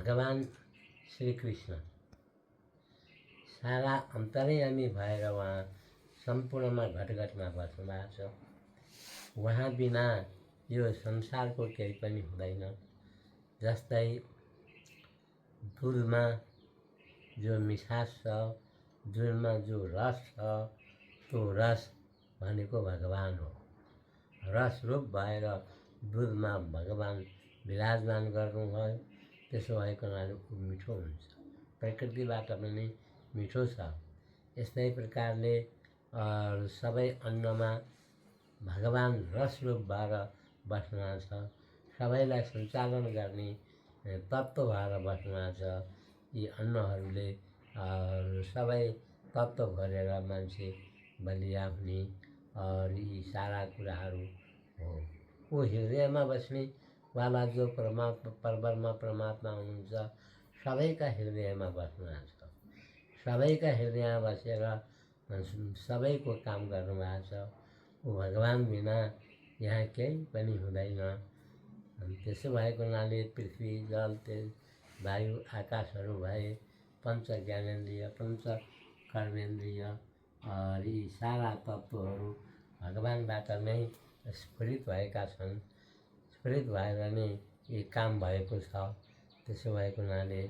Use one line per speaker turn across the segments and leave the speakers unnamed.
भगवान् श्रीकृष्ण सारा अन्तर्यामी भएर उहाँ सम्पूर्णमा घटघटमा बस्नुभएको छ। उहाँ बिना यो संसारको केही पनि हुँदैन। जस्तै दुधमा जो मिठास छ, दुधमा जो रस छ, त्यो रस भनेको भगवान हो। रस रूप भएर दुधमा भगवान विराजमान गर्नुभयो। त्यसो भएको हुनाले ऊ मिठो हुन्छ, प्रकृतिबाट पनि मिठो छ। यस्तै प्रकारले सबै अन्नमा भगवान रस रूप भएर बस्नुभएको छ। सबैलाई सञ्चालन गर्ने तत्त्व भएर बस्नुभएको छ। यी अन्नहरूले सबै तत्त्व भरेर मान्छे बलिया हुने यी सारा कुराहरू हो। ऊ हृदयमा बस्ने वाला जो परब्रह्म परमात्मा हुनुहुन्छ, सबैका हृदयमा बस्नुभएको छ। सबैका हृदयमा बसेर सबैको काम गर्नुभएको छ। ऊ भगवान बिना यहाँ केही पनि हुँदैन। त्यसो भएको हुनाले पृथ्वी, जल, तेज, वायु, आकाशहरू भए, पञ्च ज्ञानेन्द्रिय, पञ्च कर्मेन्द्रिय यी सारा तत्त्वहरू भगवानबाट नै स्फुरित भएका छन्। स्फुरित भएर नै यी काम भएको छ। त्यसो भएको हुनाले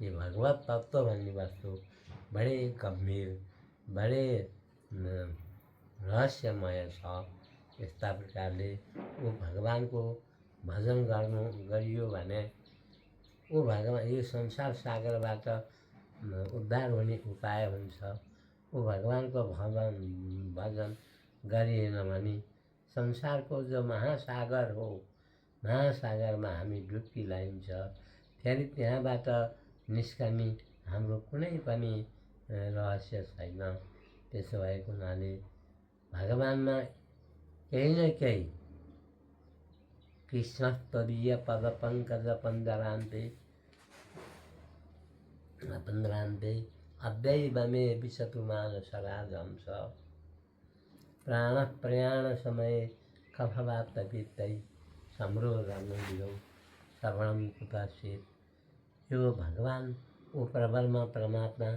ये भगवत तत्त्व भन्ने वस्तु बडे गम्भीर, बडे रहस्यमय छ। यस्ता प्रकारले ऊ भगवानको भजन गरियो भने ऊ भगवान यो संसार सागरबाट उद्धार हुने उपाय हुन्छ। ऊ भगवानको भजन गरिएन भने संसारको जो महासागर हो, महासागरमा हामी डुब्की लाइन्छ। फेरि त्यहाँबाट निस्कने हाम्रो कुनै पनि रहस्य छैन। त्यसो भएको हुनाले भगवानमा केही न केही कृष्ण त्वदीय पद पंकज पंजरान्ते अद्वैव मे विशतु मानसराजहंस प्राण प्रयाण समय कफवात वित्तै सम्रोधनुदियो श्रवणं कुतश्चेत्। यो भगवान ऊ परब्रह्म परमात्मा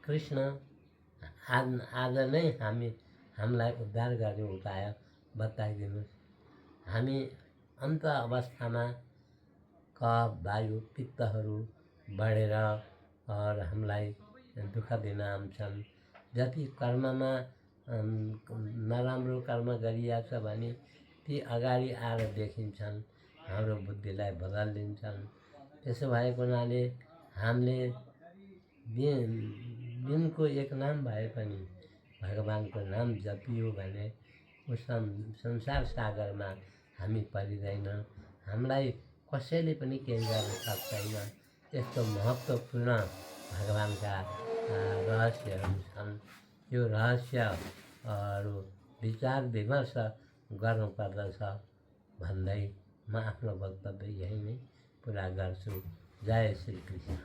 कृष्ण आज नै हामीलाई उद्धार गर्ने उपाय बताइदिनुहोस्। हामी अन्त अवस्थामा कफ, वायु, पित्तहरू बढेर हामीलाई दुःख दिन आउँछन्। जति कर्ममा नराम्रो कर्म गरिएको छ भने ती अगाडि आएर देखिन्छन्, हाम्रो बुद्धिलाई बदलिदिन्छन्। त्यसो भएको हुनाले हामीले दिनको एक नाम भए पनि भगवानको नाम जपियो भने उस संसार सागरमा हामी परिँदैन। हामीलाई कसैले पनि केही गर्न सक्दैन। यस्तो महत्त्वपूर्ण भगवानका रहस्यहरू छन्। यो रहस्यहरू विचार विमर्श गर्नुपर्दछ भन्दै म आफ्नो वक्तव्य यही नै पुरा गर्छु। जय श्री कृष्ण।